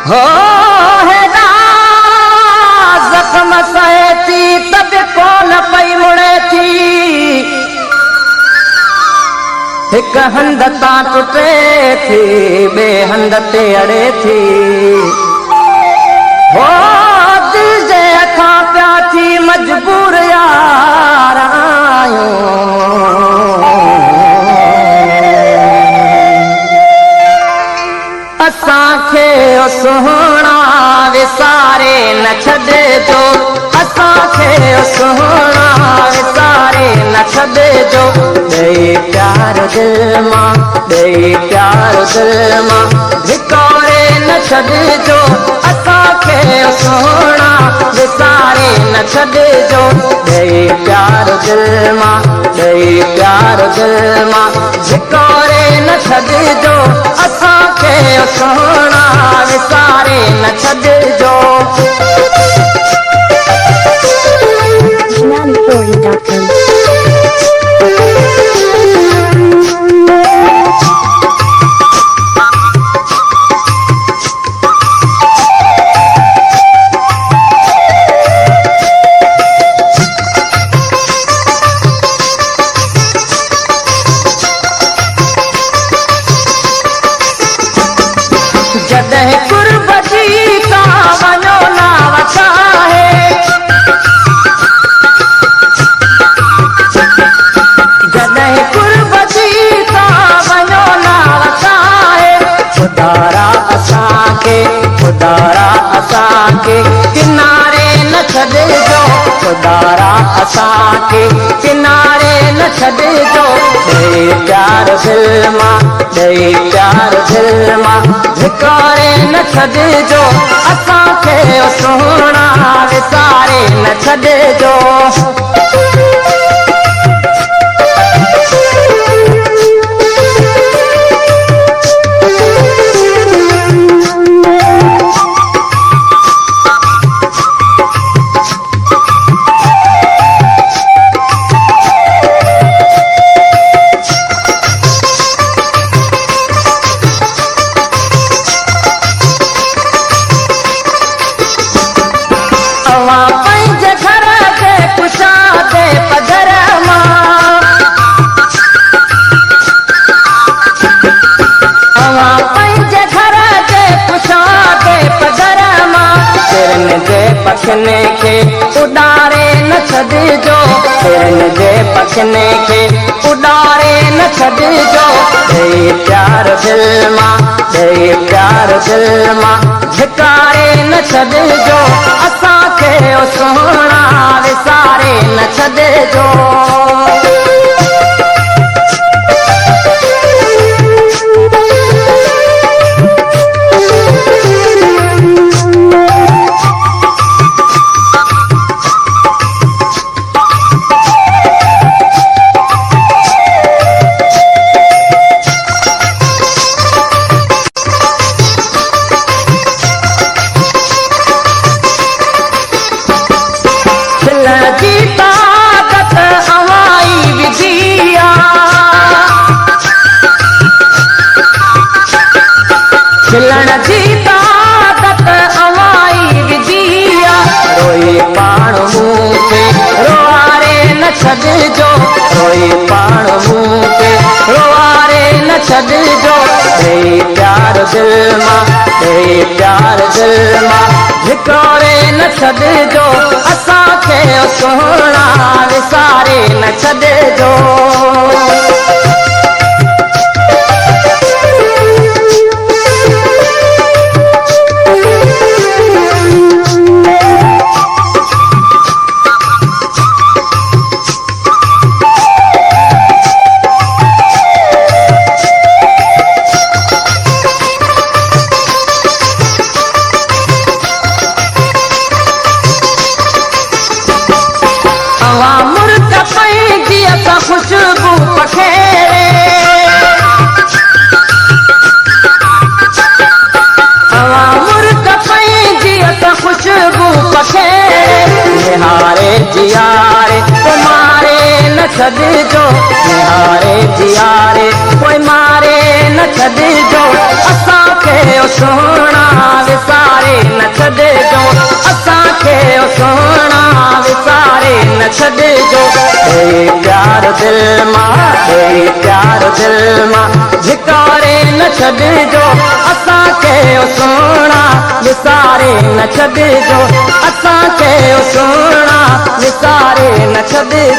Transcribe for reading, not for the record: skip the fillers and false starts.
हो हेॾा ज़ख़्म सहे थी त बि कोन पई मुड़े थी हिक हंध तां टुटे थी ॿिए हंध ते अड़े थी हो दिल जे हथां पिया थी मजबूर यार आहियूं असांखे सुहिणा विसारे न छॾिजो असांखे सुहिणा विसारे न छॾिजो ॾेई प्यार दिल मां ॾेई प्यार दिल मां धिकोरे न छॾिजो असांखे सुहिणा विसारे न छॾिजो ॾेई प्यार दिल मां ॾेई प्यार दिल मां धिकोरे न छॾिजो असांखे सुहिणा विसारे न छॾिजो जॾहिं कुर्बती तां वञो नाव चाहे जॾहिं कुर्बती तां वञो नाव चाहे खुदारा असांखे किनारे न छॾिजो खुदारा असांखे किनारे न छॾिजो ॾेई प्यार दिल मां ॾेई प्यार दिल मां धिकोरे न छॾिजो असांखे सुहिणा विसारे न छॾिजो पंहिंजे घर जे कुशादे पधर मां पंहिंजे घर जे कुशादे पधर मां तिरनि जे पखने खे उॾारे न छॾिजो तिरनि जे पखने खे उॾारे न छॾिजो ॾेई प्यार दिल मां ॾेई प्यार दिल मां धिकारे न छॾिजो असांखे सुहिणा विसारे न छॾिजो खिलण जी ताकत अवाई विधिया रोई पाण मूं खे रोआरे न छॾिजो रोई पाण मूं खे रोआरे न छॾिजो ॾेई प्यार दिल मां ॾेई प्यार दिल मां धिकोरे न छॾिजो असांखे सुहिणा विसारे न छॾिजो खुशबू पखेरे हवा मुर्ग पंहिंजी खुशबू पखेरे निहारे जियारे तुम्हारे न छॾिजो निहारे जियारे कोई मारे न छॾिजो असांखे सुहिणा विसारे छॾिजो प्यार दिल मां प्यार दिल मां धिकारे न छॾिजो असांखे सुहिणा विसारे न छॾिजो असांखे सुहिणा विसारे न छॾिजो